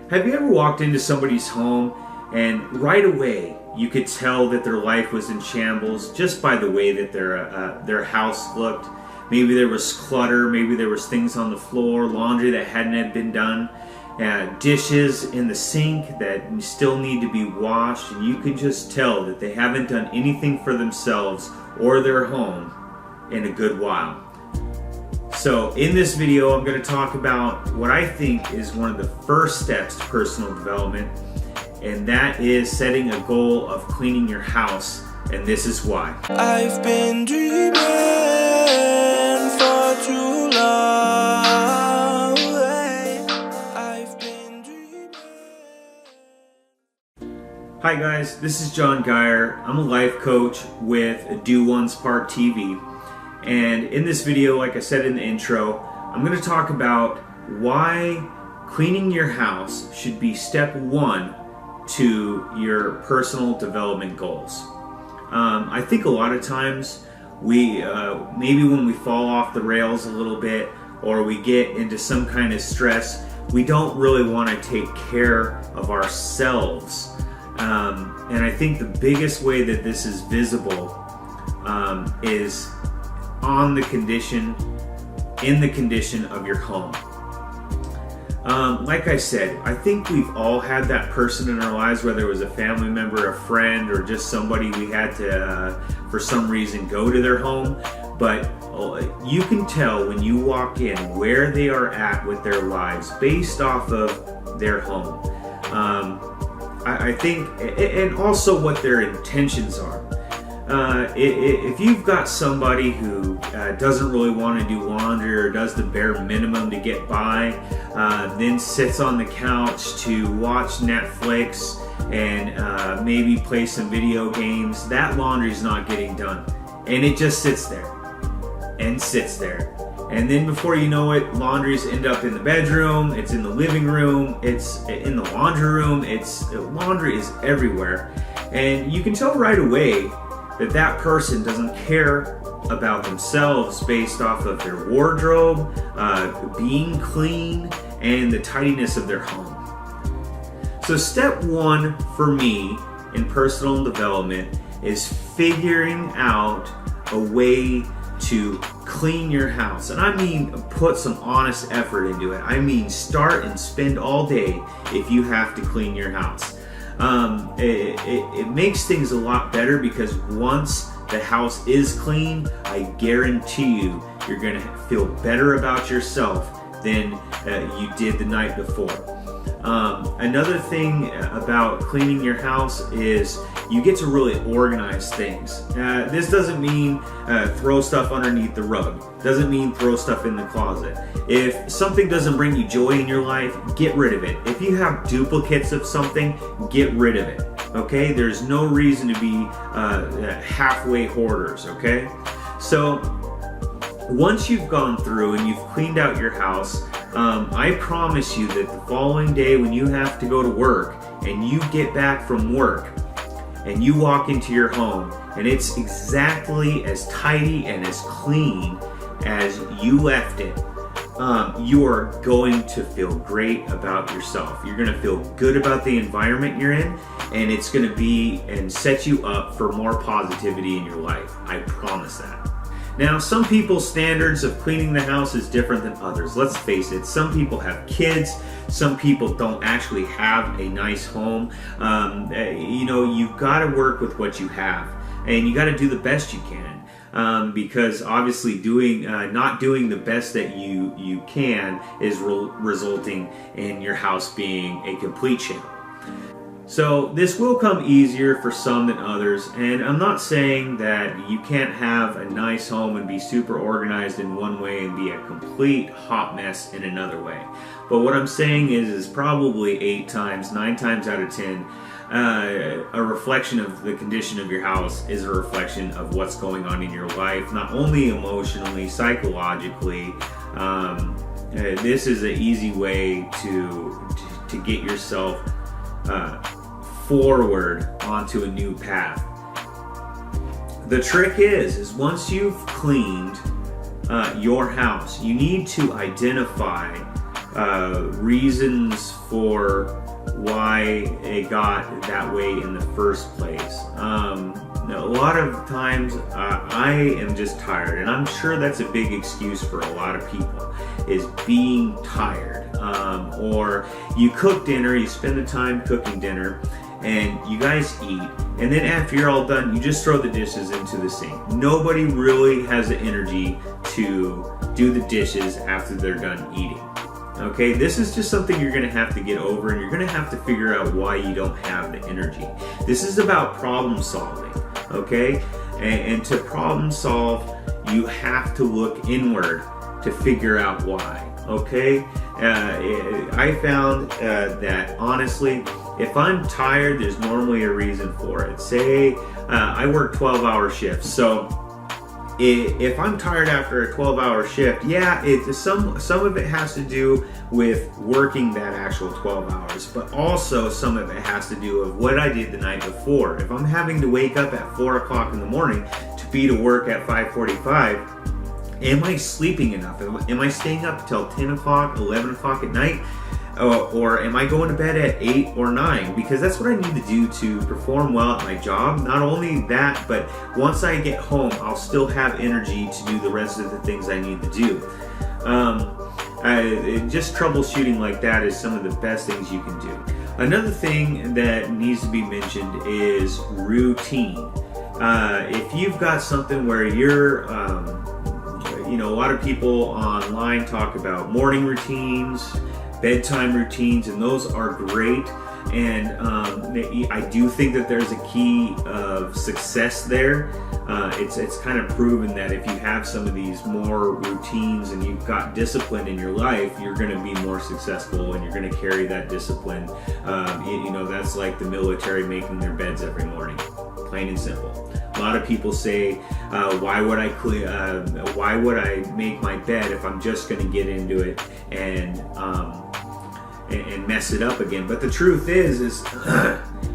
Have you ever walked into somebody's home and right away you could tell that their life was in shambles just by the way that their house looked? Maybe there was clutter, maybe there was things on the floor, laundry that hadn't been done, dishes in the sink that still need to be washed, and you can just tell that they haven't done anything for themselves or their home in a good while. So in this video, I'm going to talk about what I think is one of the first steps to personal development, and that is setting a goal of cleaning your house, and this is why. I've been dreaming for too long. I've been dreaming. Hi guys, this is John Geyer. I'm a life coach with Do One Spark TV. And in this video, like I said in the intro, I'm going to talk about why cleaning your house should be step one to your personal development goals. I think a lot of times we, maybe when we fall off the rails a little bit or we get into some kind of stress, we don't really want to take care of ourselves. And I think the biggest way that this is visible is in the condition of your home. Like I said, I think we've all had that person in our lives, whether it was a family member, a friend, or just somebody we had to, for some reason, go to their home. But you can tell when you walk in where they are at with their lives based off of their home. I think, and also what their intentions are. If you've got somebody who doesn't really want to do laundry or does the bare minimum to get by, then sits on the couch to watch Netflix and maybe play some video games, that laundry's not getting done. And it just sits there and sits there. And then before you know it, laundries end up in the bedroom, it's in the living room, it's in the laundry room, laundry is everywhere. And you can tell right away that person doesn't care about themselves based off of their wardrobe, being clean, and the tidiness of their home. So step one for me in personal development is figuring out a way to clean your house. And I mean put some honest effort into it. I mean start and spend all day if you have to clean your house. It makes things a lot better because once the house is clean, I guarantee you're going to feel better about yourself than you did the night before. Another thing about cleaning your house is you get to really organize things. This doesn't mean throw stuff underneath the rug. Doesn't mean throw stuff in the closet. If something doesn't bring you joy in your life, get rid of it. If you have duplicates of something, get rid of it. Okay? There's no reason to be halfway hoarders. Okay? So once you've gone through and you've cleaned out your house, I promise you that the following day when you have to go to work and you get back from work and you walk into your home and it's exactly as tidy and as clean as you left it, you are going to feel great about yourself. You're going to feel good about the environment you're in, and it's going to be and set you up for more positivity in your life. I promise that. Now, some people's standards of cleaning the house is different than others. Let's face it, some people have kids, some people don't actually have a nice home. You've got to work with what you have, and you got to do the best you can. Because obviously not doing the best that you can is resulting in your house being a complete sham. So this will come easier for some than others, and I'm not saying that you can't have a nice home and be super organized in one way and be a complete hot mess in another way. But what I'm saying is probably 9 times out of 10, a reflection of the condition of your house is a reflection of what's going on in your life, not only emotionally, psychologically. This is an easy way to get yourself forward onto a new path. The trick is once you've cleaned your house, you need to identify reasons for why it got that way in the first place. A lot of times I am just tired, and I'm sure that's a big excuse for a lot of people, is being tired. Or you cook dinner, you spend the time cooking dinner, and you guys eat, and then after you're all done, you just throw the dishes into the sink. Nobody really has the energy to do the dishes after they're done eating. Okay, this is just something you're going to have to get over, and you're going to have to figure out why you don't have the energy. This is about problem solving, okay? And to problem solve, you have to look inward to figure out why, okay? I found that honestly, if I'm tired, there's normally a reason for it. Say I work 12-hour shifts, so if I'm tired after a 12-hour shift, yeah, some of it has to do with working that actual 12 hours, but also some of it has to do with what I did the night before. If I'm having to wake up at 4 o'clock in the morning to be to work at 5:45, am I sleeping enough? Am I staying up until 10 o'clock, 11 o'clock at night? Or am I going to bed at 8 or 9? Because that's what I need to do to perform well at my job. Not only that, but once I get home, I'll still have energy to do the rest of the things I need to do. Just troubleshooting like that is some of the best things you can do. Another thing that needs to be mentioned is routine. If you've got something where you're a lot of people online talk about morning routines, bedtime routines, and those are great. And I do think that there's a key of success there. It's kind of proven that if you have some of these more routines and you've got discipline in your life, you're going to be more successful, and you're going to carry that discipline. That's like the military making their beds every morning, plain and simple. A lot of people say, why would I make my bed if I'm just going to get into it and mess it up again? But the truth is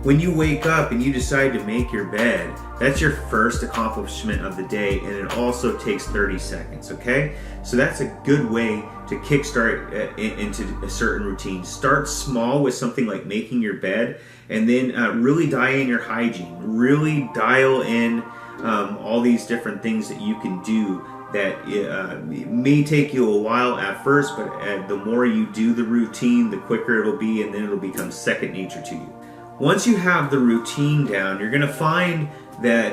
when you wake up and you decide to make your bed, that's your first accomplishment of the day, and it also takes 30 seconds, okay? So that's a good way to kickstart into a certain routine. Start small with something like making your bed, and then really dial in your hygiene. Really dial in all these different things that you can do that it may take you a while at first, but the more you do the routine, the quicker it'll be, and then it'll become second nature to you. Once you have the routine down, you're going to find that,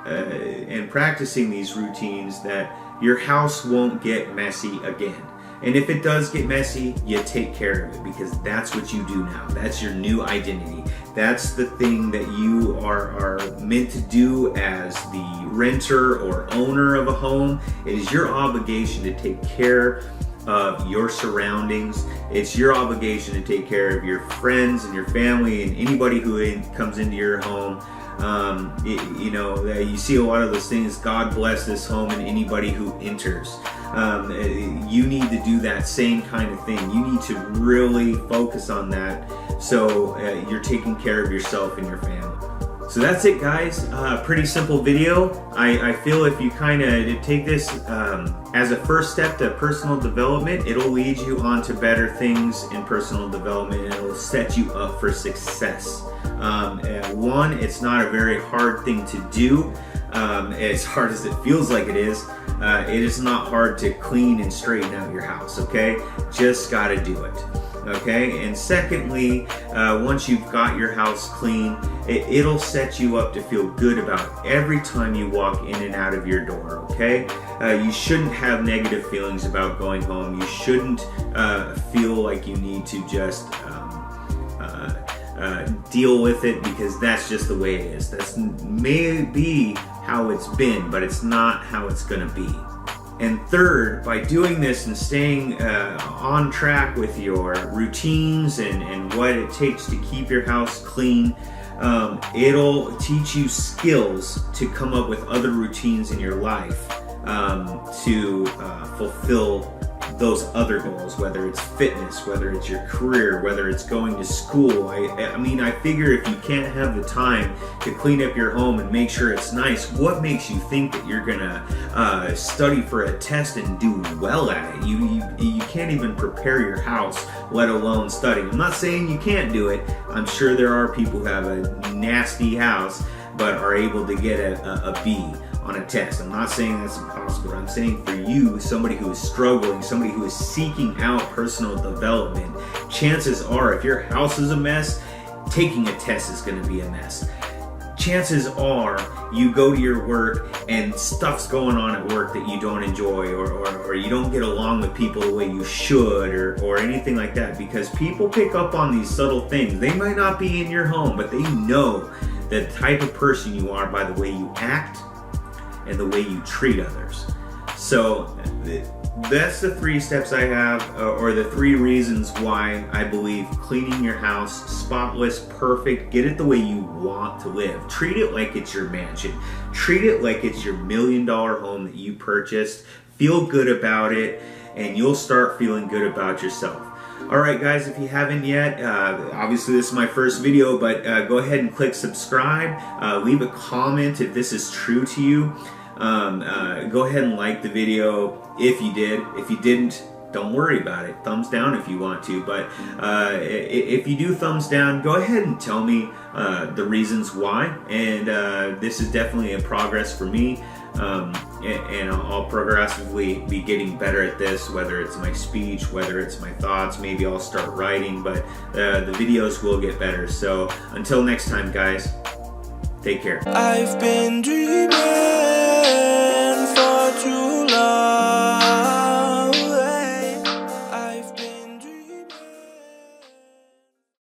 and practicing these routines, that your house won't get messy again. And if it does get messy, you take care of it, because that's what you do now. That's your new identity. That's the thing that you are meant to do as the renter or owner of a home. It is your obligation to take care of your surroundings. It's your obligation to take care of your friends and your family and anybody who comes into your home. You see a lot of those things, God bless this home and anybody who enters. You need to do that same kind of thing. You need to really focus on that, so you're taking care of yourself and your family. So that's it, guys. Pretty simple video. I feel if you kind of take this as a first step to personal development, it'll lead you on to better things in personal development, and it'll set you up for success. One, it's not a very hard thing to do. As hard as it feels like it is not hard to clean and straighten out your house, okay? Just gotta do it, okay? And secondly, once you've got your house clean, it'll set you up to feel good about every time you walk in and out of your door, okay? You shouldn't have negative feelings about going home. You shouldn't feel like you need to just deal with it, because that's just the way it is. That's maybe how it's been, but it's not how it's gonna be. And third, by doing this and staying on track with your routines and what it takes to keep your house clean, it'll teach you skills to come up with other routines in your life to fulfill those other goals, whether it's fitness, whether it's your career, whether it's going to school. I mean, I figure if you can't have the time to clean up your home and make sure it's nice, what makes you think that you're gonna study for a test and do well at it? You can't even prepare your house, let alone studying. I'm not saying you can't do it. I'm sure there are people who have a nasty house but are able to get a B on a test. I'm not saying that's impossible. I'm saying for you, somebody who is struggling, somebody who is seeking out personal development, chances are if your house is a mess, taking a test is going to be a mess. Chances are you go to your work and stuff's going on at work that you don't enjoy, or you don't get along with people the way you should, or anything like that, because people pick up on these subtle things. They might not be in your home, but they know the type of person you are by the way you act and the way you treat others. So that's the 3 steps I have, or the 3 reasons why I believe cleaning your house, spotless, perfect, get it the way you want to live. Treat it like it's your mansion. Treat it like it's your $1 million home that you purchased. Feel good about it, and you'll start feeling good about yourself. Alright guys, if you haven't yet, obviously this is my first video, but go ahead and click subscribe. Leave a comment if this is true to you. Go ahead and like the video if you did. If you didn't, don't worry about it. Thumbs down if you want to, but if you do thumbs down, go ahead and tell me the reasons why, and this is definitely a progress for me. And I'll progressively be getting better at this, whether it's my speech, whether it's my thoughts. Maybe I'll start writing, but the videos will get better. So until next time guys, take care. I've been dreaming.